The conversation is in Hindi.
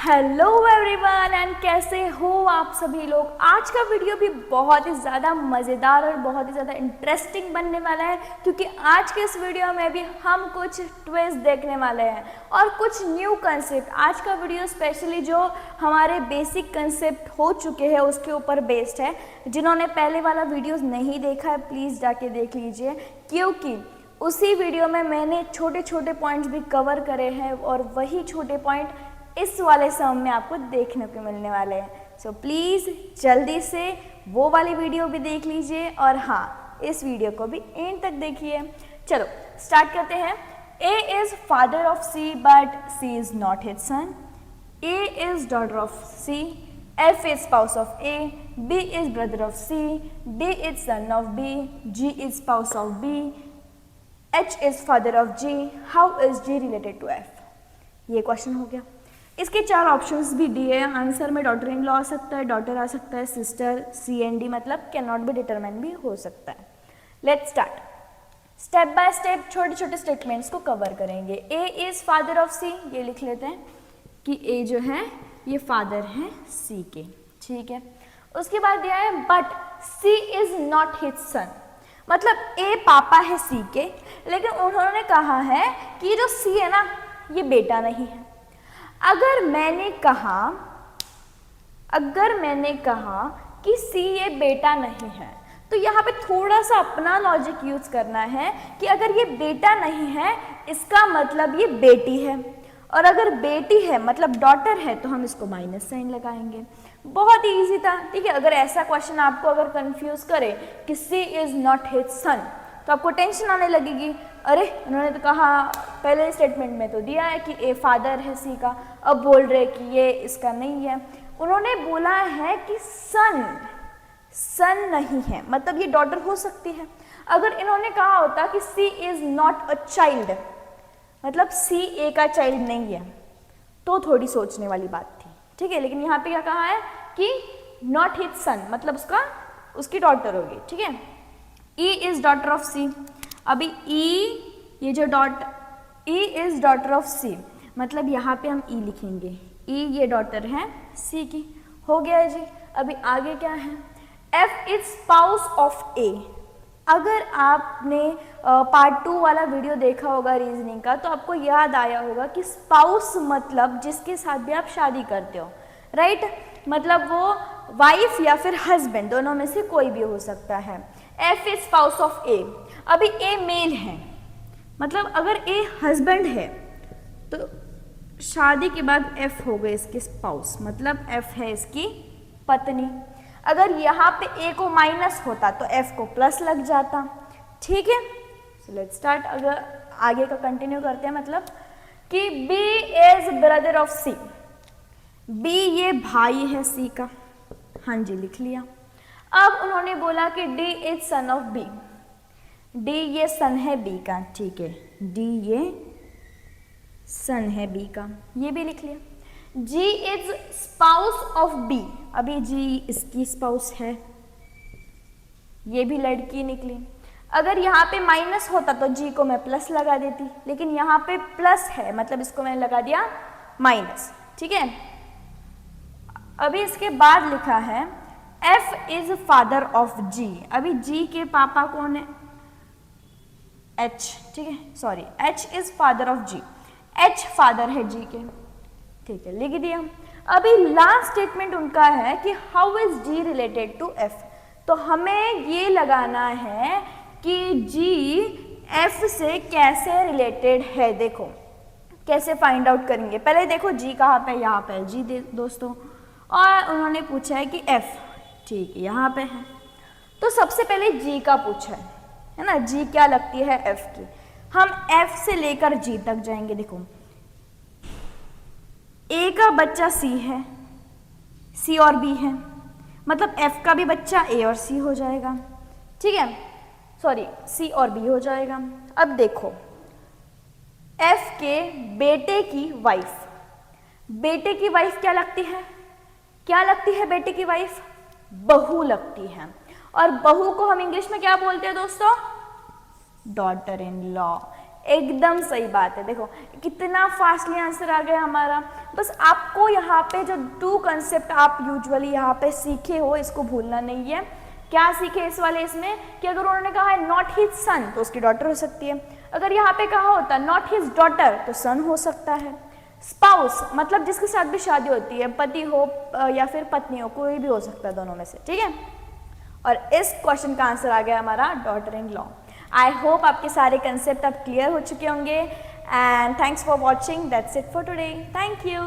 हेलो एवरीवन एंड कैसे हो आप सभी लोग। आज का वीडियो भी बहुत ही ज़्यादा मज़ेदार और बहुत ही ज़्यादा इंटरेस्टिंग बनने वाला है, क्योंकि आज के इस वीडियो में भी हम कुछ ट्विस्ट देखने वाले हैं और कुछ न्यू कंसेप्ट। आज का वीडियो स्पेशली जो हमारे बेसिक कंसेप्ट हो चुके हैं उसके ऊपर बेस्ड है। जिन्होंने पहले वाला वीडियोज़ नहीं देखा है प्लीज़ जाके देख लीजिए, क्योंकि उसी वीडियो में मैंने छोटे छोटे पॉइंट्स भी कवर करे हैं और वही छोटे पॉइंट इस वाले सम में आपको देखने को मिलने वाले हैं। सो प्लीज़ जल्दी से वो वाली वीडियो भी देख लीजिए और हाँ, इस वीडियो को भी एंड तक देखिए। चलो स्टार्ट करते हैं। A is father of C but C is not his son. A is daughter of C. F is spouse of A. B is brother of C. D is son of B. G is spouse of B. H is father of G. How is G related to F? ये क्वेश्चन हो गया। इसके चार ऑप्शंस भी दिए हैं। आंसर में डॉटर इन लॉ आ सकता है, डॉटर आ सकता है, सिस्टर, CND मतलब कैन नॉट बी डिटरमाइन भी हो सकता है। Let's start. Step by step छोटे छोटे स्टेटमेंट्स को कवर करेंगे। ए इज फादर ऑफ सी, ये लिख लेते हैं कि ए जो है ये फादर है सी के, ठीक है। उसके बाद दिया है but C is not his son, मतलब ए पापा है सी के, लेकिन उन्होंने कहा है कि जो सी है ना ये बेटा नहीं है। अगर मैंने कहा कि सी ये बेटा नहीं है, तो यहाँ पे थोड़ा सा अपना लॉजिक यूज करना है कि अगर ये बेटा नहीं है इसका मतलब ये बेटी है, और अगर बेटी है मतलब डॉटर है तो हम इसको माइनस साइन लगाएंगे। बहुत ही ईजी था, ठीक है। अगर ऐसा क्वेश्चन आपको अगर कंफ्यूज करे कि सी इज नॉट हिज सन तो आपको टेंशन आने लगेगी, अरे उन्होंने तो कहा पहले स्टेटमेंट में तो दिया है कि ए फादर है सी का, अब बोल रहे कि ये इसका नहीं है। उन्होंने बोला है कि सन नहीं है, मतलब ये डॉटर हो सकती है। अगर इन्होंने कहा होता कि सी इज नॉट अ चाइल्ड, मतलब सी ए का चाइल्ड नहीं है, तो थोड़ी सोचने वाली बात थी, ठीक है। लेकिन यहाँ पे क्या कहा है कि नॉट हिज सन, मतलब उसकी डॉटर होगी, ठीक है। ई इज डॉटर ऑफ सी। अभी ई इज डॉटर ऑफ सी, मतलब यहाँ पे हम ई लिखेंगे, ई ये डॉटर है सी की, हो गया है जी। अभी आगे क्या है, एफ इज स्पाउस ऑफ ए। अगर आपने पार्ट 2 वाला वीडियो देखा होगा रीजनिंग का, तो आपको याद आया होगा कि स्पाउस मतलब जिसके साथ भी आप शादी करते हो, राइट, मतलब वो वाइफ या फिर हस्बैंड, दोनों में से कोई भी हो सकता है। एफ इज स्पाउस ऑफ ए। अभी ए मेल है, मतलब अगर ए हस्बैंड है तो शादी के बाद एफ हो गए इसके स्पाउस, मतलब एफ है इसकी पत्नी। अगर यहाँ पे ए को माइनस होता तो एफ को प्लस लग जाता, ठीक है। So let's start. अगर आगे का कंटिन्यू करते हैं, मतलब कि B is brother of C. B ये भाई है सी का, हाँ जी लिख लिया। अब उन्होंने बोला कि D is son of B. D ये सन है बी का, ठीक है, डी ये सन है बी का, ये भी लिख लिया। जी इज स्पाउस ऑफ बी। अभी जी इसकी स्पाउस है, ये भी लड़की निकली। अगर यहाँ पे माइनस होता तो जी को मैं प्लस लगा देती, लेकिन यहाँ पे प्लस है मतलब इसको मैंने लगा दिया माइनस, ठीक है। अभी इसके बाद लिखा है F is father of G. अभी जी के पापा कौन है, एच, ठीक है, sorry, H is father of G, H father है जी के, ठीक है, लिख दिया। अभी लास्ट स्टेटमेंट उनका है कि how is G related to F. तो हमें ये लगाना है कि जी एफ से कैसे रिलेटेड है। देखो कैसे फाइंड आउट करेंगे, पहले देखो जी कहाँ पे, यहाँ पे जी दोस्तों, और उन्होंने पूछा है कि एफ, ठीक है, यहाँ पे है। तो सबसे पहले जी का पूछा है ना, जी क्या लगती है एफ की। हम एफ से लेकर जी तक जाएंगे। देखो ए का बच्चा सी है, सी और बी है, मतलब एफ का भी बच्चा ए और सी हो जाएगा, ठीक है, सॉरी सी और बी हो जाएगा। अब देखो एफ के बेटे की वाइफ, बेटे की वाइफ क्या लगती है, क्या लगती है बेटे की वाइफ, बहू लगती है। और बहू को हम इंग्लिश में क्या बोलते हैं दोस्तों, डॉटर इन लॉ। एकदम सही बात है। देखो कितना फास्टली आंसर आ गया हमारा। बस आपको यहाँ पे जो 2 कंसेप्ट आप यूजुअली यहाँ पे सीखे हो इसको भूलना नहीं है। क्या सीखे इस वाले इसमें कि अगर उन्होंने कहा है नॉट हिज सन तो उसकी डॉटर हो सकती है, अगर यहाँ पे कहा होता नॉट हिज डॉटर तो सन हो सकता है। स्पाउस मतलब जिसके साथ भी शादी होती है, पति हो या फिर पत्नी हो, कोई भी हो सकता है दोनों में से, ठीक है। और इस क्वेश्चन का आंसर आ गया हमारा daughter in law. I hope आपके सारे कंसेप्ट अब क्लियर हो चुके होंगे and thanks for watching. That's it for today. Thank you.